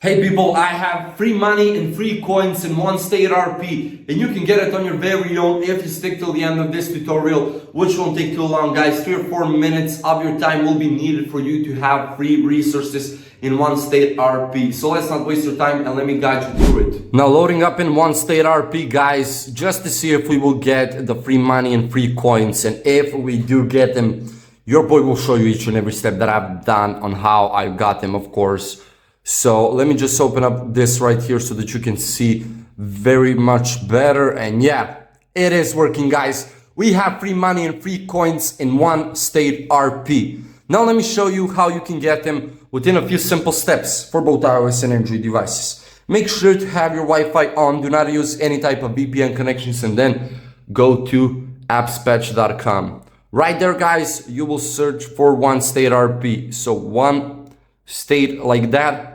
Hey people, I have free money and free coins in one state RP, and you can get it on your very own if you stick till the end of this tutorial, which won't take too long, guys. 3 or 4 minutes of your time will be needed for you to have free resources in one state RP. So let's not waste your time and let me guide you through it. Now loading up in one state RP, guys, just to see if we will get the free money and free coins, and if we do get them, your boy will show you each and every step that I've done on how I got them, of course. So let me just open up this right here so that you can see very much better. And yeah, it is working, guys. We have free money and free coins in one state RP. Now let me show you how you can get them within a few simple steps for both iOS and Android devices. Make sure to have your Wi-Fi on. Do not use any type of VPN connections, and then go to appspatch.com. Right there, guys, you will search for one state RP. So one state like that,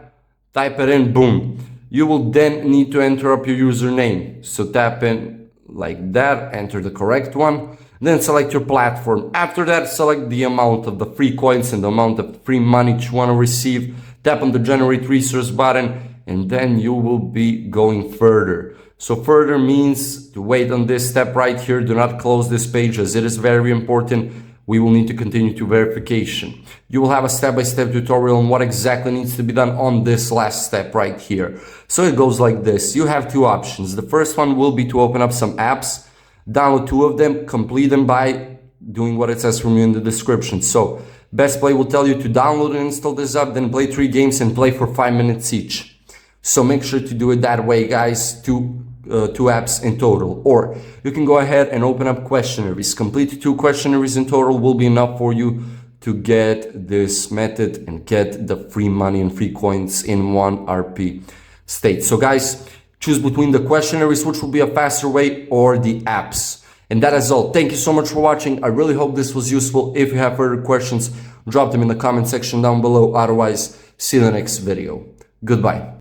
type it in, boom. You will then need to enter up your username. So tap in like that, enter the correct one, then select your platform. After that, select the amount of the free coins and the amount of free money that you want to receive. Tap on the generate resource button, and then you will be going further. So further means to wait on this step right here. Do not close this page, as it is very important. We will need to continue to verification. You will have a step-by-step tutorial on what exactly needs to be done on this last step right here. So it goes like this. You have two options. The first one will be to open up some apps, download 2 of them, complete them by doing what it says from you in the description. So Best Play will tell you to download and install this app, then play 3 games and play for 5 minutes each. So make sure to do it that way, guys. 2 apps in total. Or you can go ahead and open up questionnaires. Complete 2 questionnaires in total will be enough for you to get this method and get the free money and free coins in one RP state. So guys, choose between the questionnaires, which will be a faster way, or the apps. And that is all. Thank you so much for watching. I really hope this was useful. If you have further questions, drop them in the comment section down below. Otherwise, see you in the next video. Goodbye.